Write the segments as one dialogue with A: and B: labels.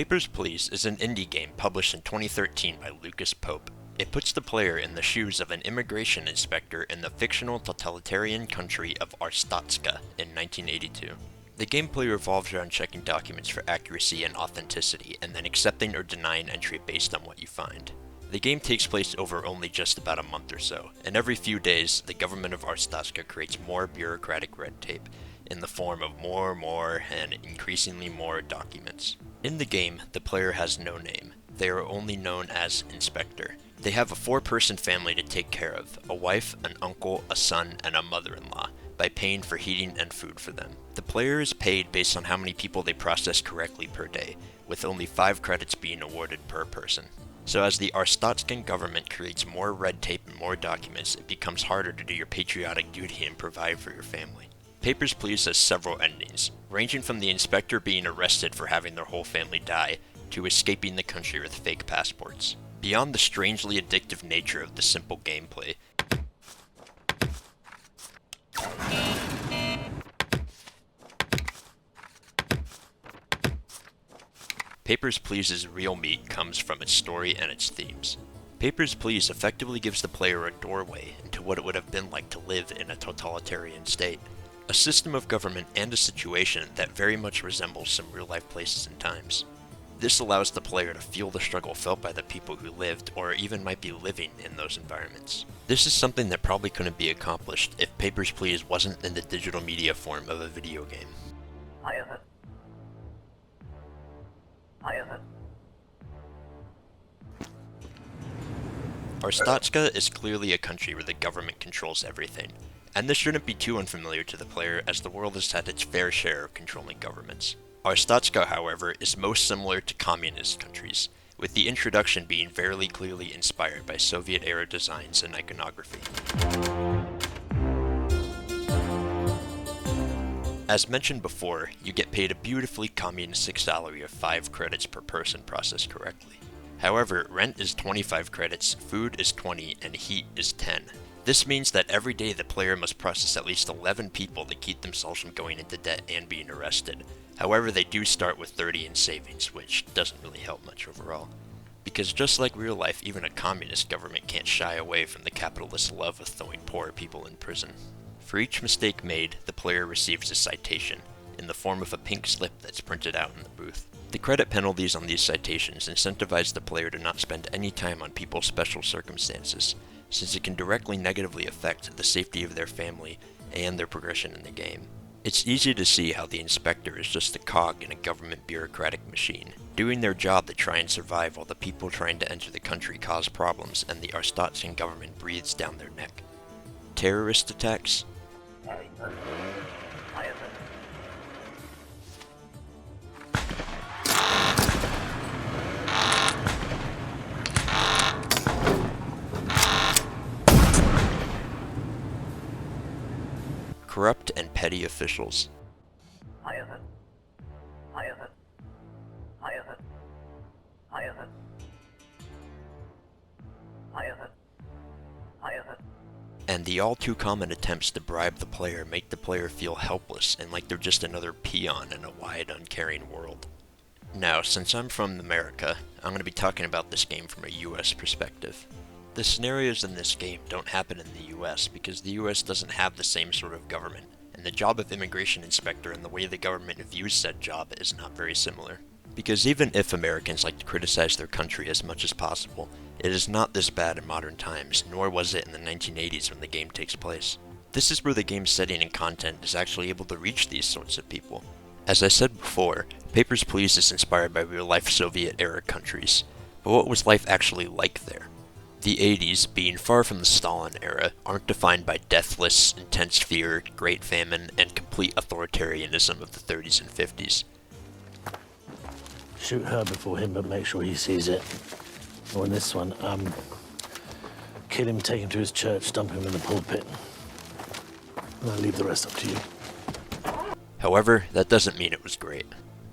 A: Papers, Please is an indie game published in 2013 by Lucas Pope. It puts the player in the shoes of an immigration inspector in the fictional totalitarian country of Arstotzka in 1982. The gameplay revolves around checking documents for accuracy and authenticity, and then accepting or denying entry based on what you find. The game takes place over only just about a month or so, and every few days, the government of Arstotzka creates more bureaucratic red tape, in the form of more, and increasingly more documents. In the game, the player has no name. They are only known as Inspector. They have a 4-person family to take care of, a wife, an uncle, a son, and a mother-in-law, by paying for heating and food for them. The player is paid based on how many people they process correctly per day, with only 5 credits being awarded per person. So as the Arstotzkan government creates more red tape and more documents, it becomes harder to do your patriotic duty and provide for your family. Papers, Please has several endings, ranging from the inspector being arrested for having their whole family die, to escaping the country with fake passports. Beyond the strangely addictive nature of the simple gameplay, Papers, Please's real meat comes from its story and its themes. Papers, Please effectively gives the player a doorway into what it would have been like to live in a totalitarian state. A system of government and a situation that very much resembles some real-life places and times. This allows the player to feel the struggle felt by the people who lived or even might be living in those environments. This is something that probably couldn't be accomplished if Papers, Please wasn't in the digital media form of a video game. Arstotzka is clearly a country where the government controls everything, and this shouldn't be too unfamiliar to the player as the world has had its fair share of controlling governments. Arstotzka, however, is most similar to communist countries, with the introduction being very clearly inspired by Soviet-era designs and iconography. As mentioned before, you get paid a beautifully communistic salary of 5 credits per person processed correctly. However, rent is 25 credits, food is 20, and heat is 10. This means that every day the player must process at least 11 people to keep themselves from going into debt and being arrested. However, they do start with 30 in savings, which doesn't really help much overall. Because just like real life, even a communist government can't shy away from the capitalist love of throwing poor people in prison. For each mistake made, the player receives a citation, in the form of a pink slip that's printed out in the booth. The credit penalties on these citations incentivize the player to not spend any time on people's special circumstances, since it can directly negatively affect the safety of their family and their progression in the game. It's easy to see how the inspector is just a cog in a government bureaucratic machine, doing their job to try and survive while the people trying to enter the country cause problems and the Arstotzkan government breathes down their neck. Terrorist attacks? Corrupt and petty officials. And the all too common attempts to bribe the player make the player feel helpless and like they're just another peon in a wide, uncaring world. Now, since I'm from America, I'm going to be talking about this game from a US perspective. The scenarios in this game don't happen in the US because the US doesn't have the same sort of government, and the job of immigration inspector and the way the government views said job is not very similar. Because even if Americans like to criticize their country as much as possible, it is not this bad in modern times, nor was it in the 1980s when the game takes place. This is where the game's setting and content is actually able to reach these sorts of people. As I said before, Papers, Please is inspired by real-life Soviet-era countries, but what was life actually like there? The 80s, being far from the Stalin era, aren't defined by deathless, intense fear, great famine, and complete authoritarianism of the 30s and 50s.
B: Shoot her before him, but make sure he sees it. Or in this one, kill him, take him to his church, dump him in the pulpit. And I'll leave the rest up to you.
A: However, that doesn't mean it was great.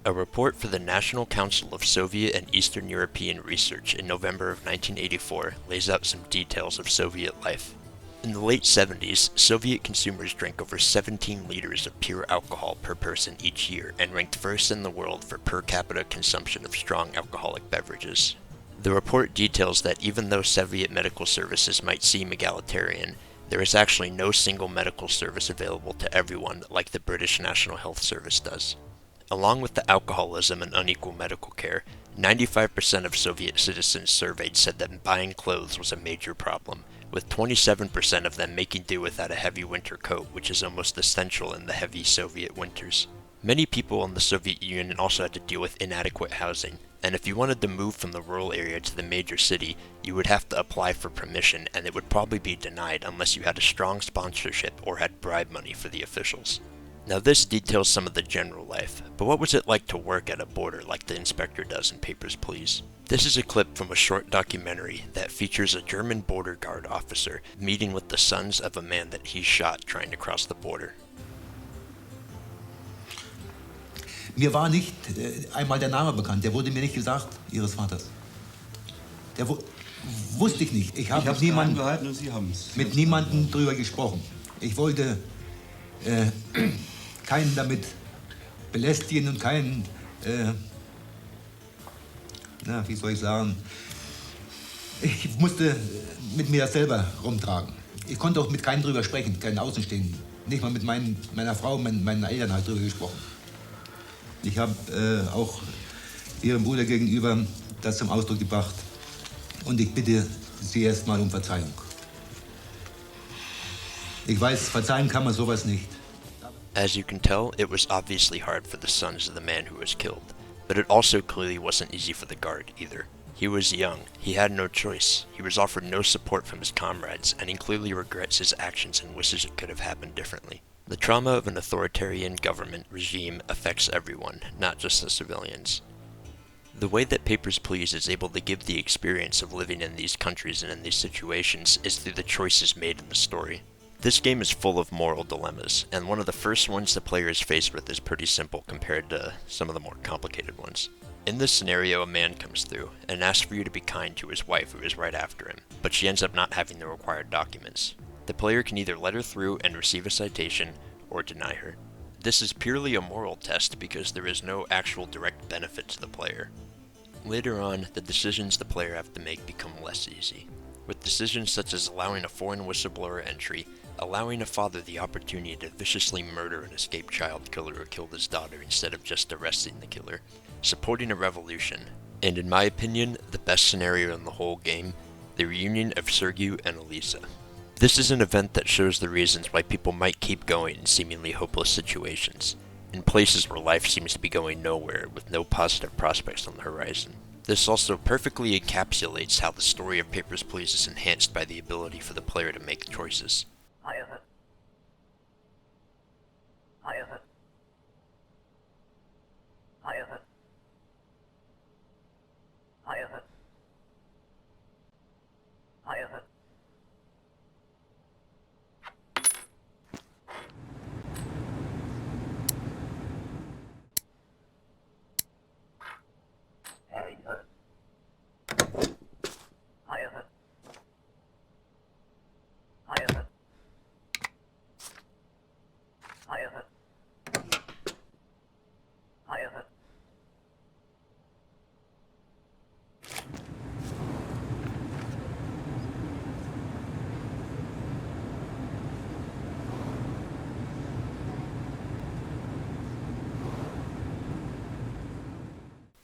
A: A report for the National Council of Soviet and Eastern European Research in November of 1984 lays out some details of Soviet life. In the late 70s, Soviet consumers drank over 17 liters of pure alcohol per person each year and ranked first in the world for per capita consumption of strong alcoholic beverages. The report details that even though Soviet medical services might seem egalitarian, there is actually no single medical service available to everyone like the British National Health Service does. Along with the alcoholism and unequal medical care, 95% of Soviet citizens surveyed said that buying clothes was a major problem, with 27% of them making do without a heavy winter coat, which is almost essential in the heavy Soviet winters. Many people in the Soviet Union also had to deal with inadequate housing, and if you wanted to move from the rural area to the major city, you would have to apply for permission, and it would probably be denied unless you had a strong sponsorship or had bribe money for the officials. Now this details some of the general life, but what was it like to work at a border like the inspector does in Papers, Please? This is a clip from a short documentary that features a German border guard officer meeting with the sons of a man that he shot trying to cross the border.
C: Mir war nicht einmal der Name bekannt, der wurde mir nicht gesagt, Ihres Vaters. Wusste ich nicht. Ich habe mit niemandem drüber gesprochen. Ich wollte keinen damit belästigen und keinen, wie soll ich sagen, ich musste mit mir das selber rumtragen. Ich konnte auch mit keinem drüber sprechen, keinen Außenstehenden. Nicht mal mit meiner Frau, meinen Eltern halt drüber gesprochen. Ich habe auch Ihrem Bruder gegenüber das zum Ausdruck gebracht. Und ich bitte Sie erstmal um Verzeihung. Ich weiß, verzeihen kann man sowas nicht.
A: As you can tell, it was obviously hard for the sons of the man who was killed, but it also clearly wasn't easy for the guard either. He was young, he had no choice, he was offered no support from his comrades, and he clearly regrets his actions and wishes it could have happened differently. The trauma of an authoritarian government regime affects everyone, not just the civilians. The way that Papers, Please is able to give the experience of living in these countries and in these situations is through the choices made in the story. This game is full of moral dilemmas, and one of the first ones the player is faced with is pretty simple compared to some of the more complicated ones. In this scenario, a man comes through and asks for you to be kind to his wife who is right after him, but she ends up not having the required documents. The player can either let her through and receive a citation, or deny her. This is purely a moral test because there is no actual direct benefit to the player. Later on, the decisions the player have to make become less easy, with decisions such as allowing a foreign whistleblower entry, allowing a father the opportunity to viciously murder an escaped child killer who killed his daughter instead of just arresting the killer, supporting a revolution, and in my opinion, the best scenario in the whole game, the reunion of Sergei and Elisa. This is an event that shows the reasons why people might keep going in seemingly hopeless situations, in places where life seems to be going nowhere with no positive prospects on the horizon. This also perfectly encapsulates how the story of Papers, Please is enhanced by the ability for the player to make choices.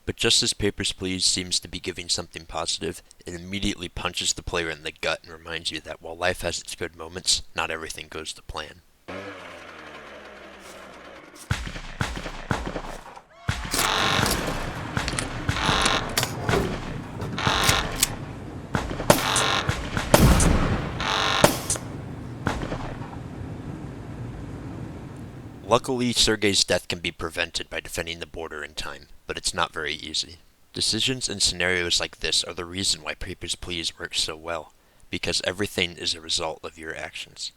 A: But just as Papers, Please seems to be giving something positive, it immediately punches the player in the gut and reminds you that while life has its good moments, not everything goes to plan. Luckily, Sergei's death can be prevented by defending the border in time, but it's not very easy. Decisions and scenarios like this are the reason why Papers, Please works so well, because everything is a result of your actions.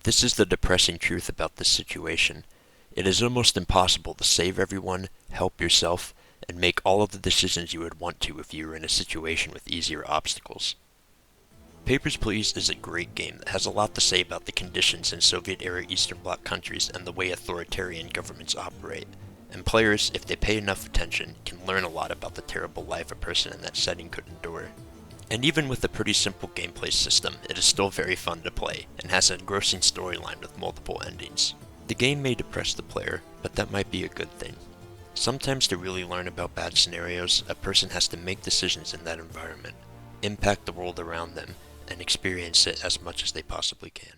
A: This is the depressing truth about this situation. It is almost impossible to save everyone, help yourself, and make all of the decisions you would want to if you were in a situation with easier obstacles. Papers, Please is a great game that has a lot to say about the conditions in Soviet-era Eastern Bloc countries and the way authoritarian governments operate. And players, if they pay enough attention, can learn a lot about the terrible life a person in that setting could endure. And even with a pretty simple gameplay system, it is still very fun to play, and has an engrossing storyline with multiple endings. The game may depress the player, but that might be a good thing. Sometimes to really learn about bad scenarios, a person has to make decisions in that environment, impact the world around them, and experience it as much as they possibly can.